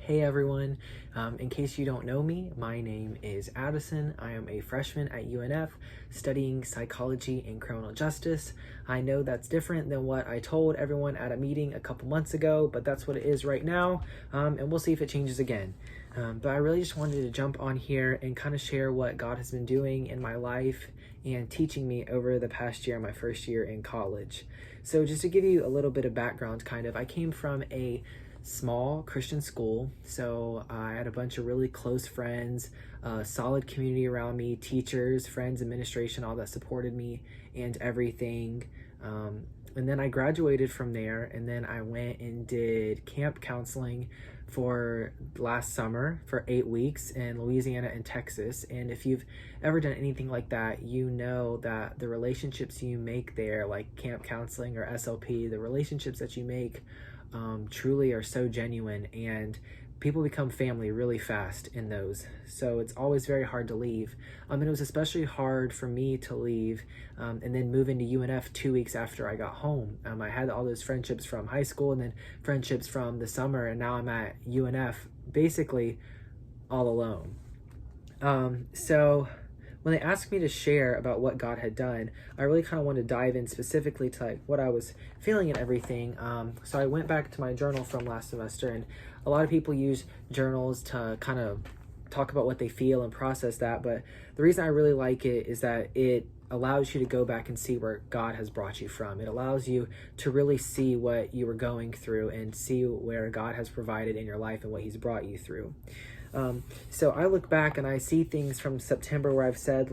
Hey everyone, in case you don't know me, my name is Addison. I am a freshman at UNF studying psychology and criminal justice. I know that's different than what I told everyone at a meeting a couple months ago, but that's what it is right now, and we'll see if it changes again. But I really just wanted to jump on here and kind of share what God has been doing in my life and teaching me over the past year, my first year in college. So just to give you a little bit of background, I came from a small Christian school, so I had a bunch of really close friends, solid community around me, teachers, friends, administration, all that supported me and everything. And then I graduated from there, and then I went and did camp counseling for last summer for 8 weeks in Louisiana and Texas. And if you've ever done anything like that, you know that the relationships you make there, like camp counseling or SLP, the relationships that you make truly are so genuine, and people become family really fast in those. So it's always very hard to leave. And it was especially hard for me to leave and then move into UNF 2 weeks after I got home. I had all those friendships from high school and then friendships from the summer, and now I'm at UNF basically all alone. So when they asked me to share about what God had done, I really kind of wanted to dive in specifically to like what I was feeling and everything. So I went back to my journal from last semester, and a lot of people use journals to kind of talk about what they feel and process that. But the reason I really like it is that it allows you to go back and see where God has brought you from. It allows you to really see what you were going through and see where God has provided in your life and what he's brought you through. So I look back and I see things from September where I've said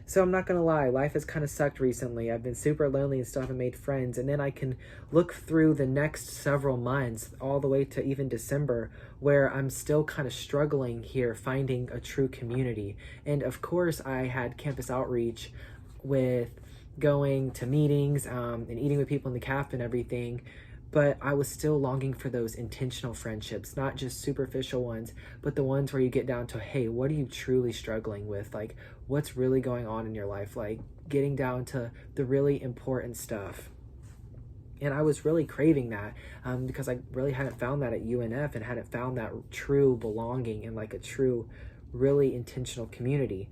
so I'm not going to lie, life has kind of sucked recently. I've been super lonely and still haven't made friends. And then I can look through the next several months all the way to even December where I'm still kind of struggling here, finding a true community. And of course I had campus outreach with going to meetings and eating with people in the caf and everything. But I was still longing for those intentional friendships, not just superficial ones, but the ones where you get down to, hey, what are you truly struggling with? Like, what's really going on in your life? Like, getting down to the really important stuff. And I was really craving that because I really hadn't found that at UNF and hadn't found that true belonging in like a true, really intentional community.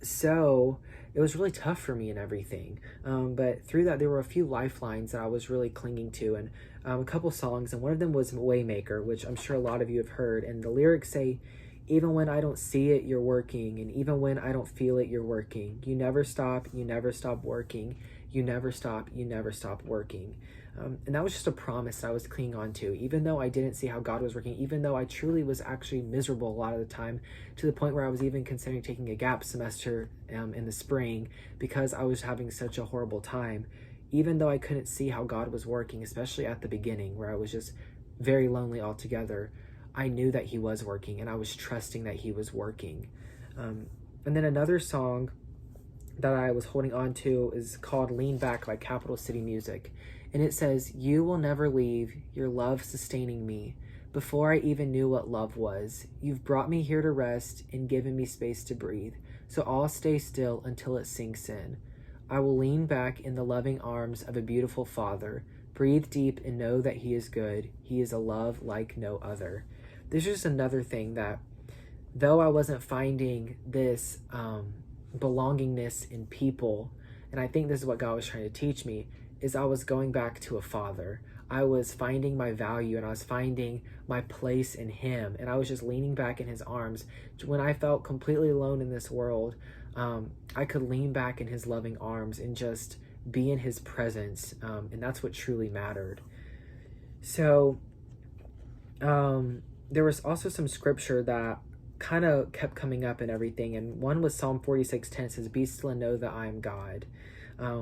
So it was really tough for me and everything. But through that, there were a few lifelines that I was really clinging to, and a couple songs, and one of them was Waymaker, which I'm sure a lot of you have heard. And the lyrics say, even when I don't see it, you're working. And even when I don't feel it, you're working. You never stop working. You never stop working. And that was just a promise I was clinging on to, even though I didn't see how God was working, even though I truly was actually miserable a lot of the time, to the point where I was even considering taking a gap semester in the spring because I was having such a horrible time. Even though I couldn't see how God was working, especially at the beginning where I was just very lonely altogether, I knew that he was working, and I was trusting that he was working. And then another song that I was holding on to is called Lean Back by Capital City Music. And it says, you will never leave, your love sustaining me. Before I even knew what love was, you've brought me here to rest and given me space to breathe. So I'll stay still until it sinks in. I will lean back in the loving arms of a beautiful father, breathe deep and know that he is good. He is a love like no other. This is just another thing that, though I wasn't finding this belongingness in people, and I think this is what God was trying to teach me, is I was going back to a father. I was finding my value, and I was finding my place in him, and I was just leaning back in his arms. When I felt completely alone in this world, I could lean back in his loving arms and just be in his presence, and that's what truly mattered. So there was also some scripture that kind of kept coming up and everything, and one was Psalm 46:10 says, be still and know that I am God.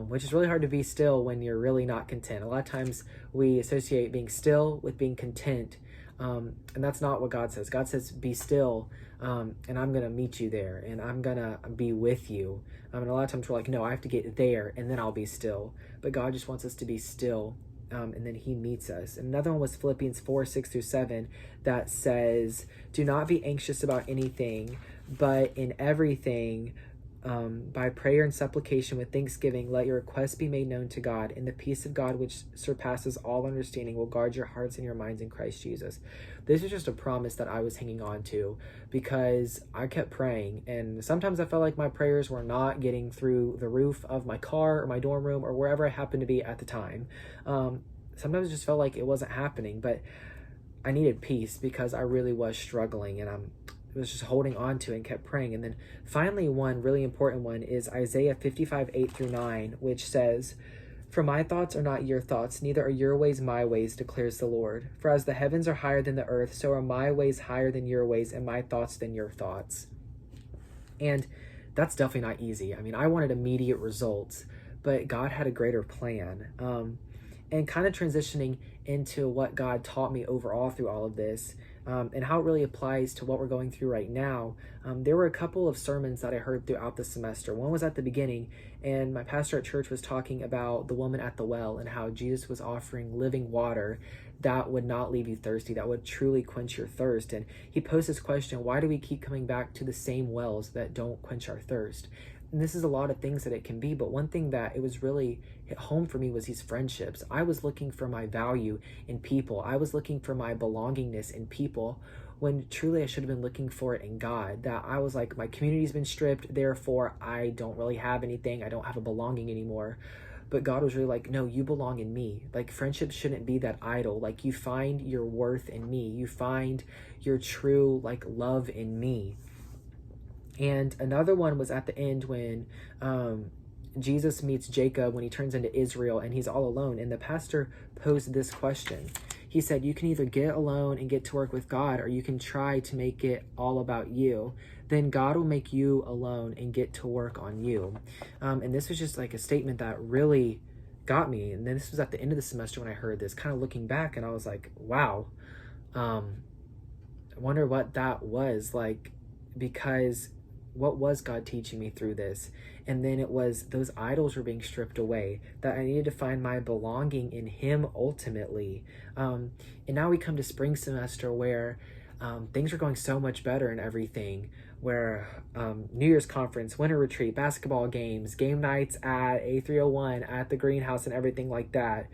Which is really hard to be still when you're really not content. A lot of times we associate being still with being content, and that's not what God says. God says, be still, and I'm going to meet you there, and I'm going to be with you. And a lot of times we're like, no, I have to get there, and then I'll be still. But God just wants us to be still, and then he meets us. And another one was Philippians 4:6-7 that says, do not be anxious about anything, but in everything, by prayer and supplication with thanksgiving, let your requests be made known to God, and the peace of God, which surpasses all understanding, will guard your hearts and your minds in Christ Jesus. This is just a promise that I was hanging on to because I kept praying, and sometimes I felt like my prayers were not getting through the roof of my car or my dorm room or wherever I happened to be at the time. Sometimes it just felt like it wasn't happening, but I needed peace because I really was struggling, and I was just holding on to it and kept praying. And then finally, one really important one is Isaiah 55:8-9, which says, "For my thoughts are not your thoughts, neither are your ways my ways, declares the Lord. For as the heavens are higher than the earth, so are my ways higher than your ways, and my thoughts than your thoughts." And that's definitely not easy. I mean, I wanted immediate results, but God had a greater plan. And kind of transitioning into what God taught me overall through all of this, and how it really applies to what we're going through right now. There were a couple of sermons that I heard throughout the semester. One was at the beginning, and my pastor at church was talking about the woman at the well and how Jesus was offering living water that would not leave you thirsty, that would truly quench your thirst. And he posed this question, why do we keep coming back to the same wells that don't quench our thirst? And this is a lot of things that it can be, but one thing that it was really hit home for me was these friendships. I was looking for my value in people. I was looking for my belongingness in people, when truly I should have been looking for it in God. That I was like, my community's been stripped, therefore I don't really have anything. I don't have a belonging anymore. But God was really like, no, you belong in me. Like, friendships shouldn't be that idle. Like, you find your worth in me. You find your true, like, love in me. And another one was at the end when Jesus meets Jacob when he turns into Israel and he's all alone. And the pastor posed this question. He said, you can either get alone and get to work with God, or you can try to make it all about you. Then God will make you alone and get to work on you. And this was just like a statement that really got me. And then this was at the end of the semester when I heard this, kind of looking back, and I was like, wow. I wonder what that was like, because what was God teaching me through this? And then it was those idols were being stripped away, that I needed to find my belonging in him ultimately. And now we come to spring semester where things are going so much better and everything, where New Year's conference, winter retreat, basketball games, game nights at A301, at the greenhouse and everything like that.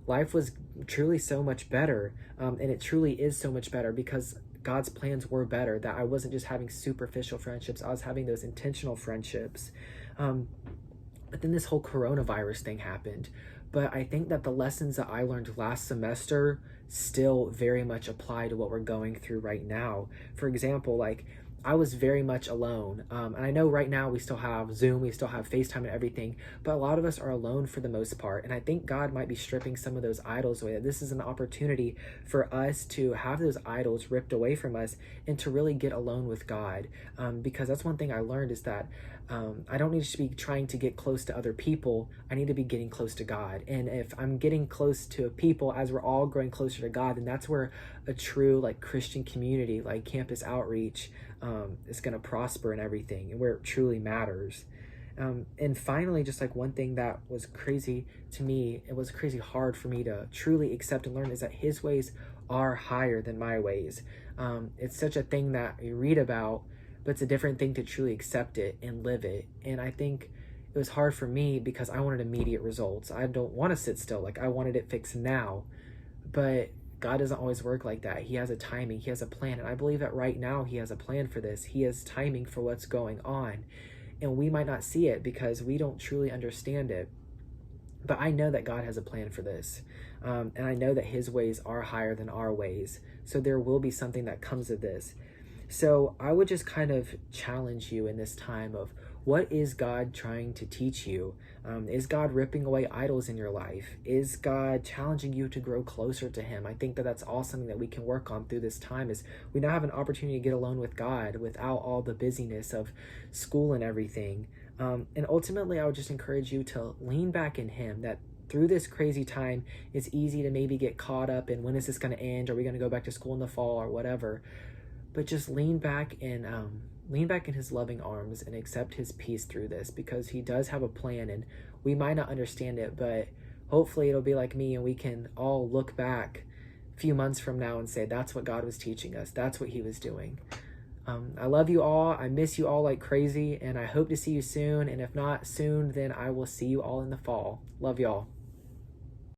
Life was truly so much better. And it truly is so much better because God's plans were better, that I wasn't just having superficial friendships, I was having those intentional friendships. But then this whole coronavirus thing happened. But I think that the lessons that I learned last semester still very much apply to what we're going through right now. For example, like, I was very much alone. And I know right now we still have Zoom, we still have FaceTime and everything, but a lot of us are alone for the most part. And I think God might be stripping some of those idols away. This is an opportunity for us to have those idols ripped away from us and to really get alone with God. Because that's one thing I learned is that I don't need to be trying to get close to other people. I need to be getting close to God. And if I'm getting close to people as we're all growing closer to God, then that's where a true like Christian community, like campus outreach, is going to prosper and everything, and where it truly matters. And finally, just like one thing that was crazy to me, it was crazy hard for me to truly accept and learn, is that his ways are higher than my ways. It's such a thing that you read about, but it's a different thing to truly accept it and live it. And I think it was hard for me because I wanted immediate results. I don't want to sit still. Like, I wanted it fixed now. But God doesn't always work like that. He has a timing. He has a plan. And I believe that right now he has a plan for this. He has timing for what's going on. And we might not see it because we don't truly understand it. But I know that God has a plan for this. And I know that his ways are higher than our ways. So there will be something that comes of this. So I would just kind of challenge you in this time of, what is God trying to teach you? Is God ripping away idols in your life? Is God challenging you to grow closer to him? I think that that's all something that we can work on through this time, is we now have an opportunity to get alone with God without all the busyness of school and everything. And ultimately, I would just encourage you to lean back in him, that through this crazy time, it's easy to maybe get caught up in, when is this going to end? Are we going to go back to school in the fall or whatever? But just lean back in his loving arms and accept his peace through this, because he does have a plan, and we might not understand it, but hopefully it'll be like me and we can all look back a few months from now and say, that's what God was teaching us. That's what he was doing. I love you all. I miss you all like crazy, and I hope to see you soon. And if not soon, then I will see you all in the fall. Love y'all.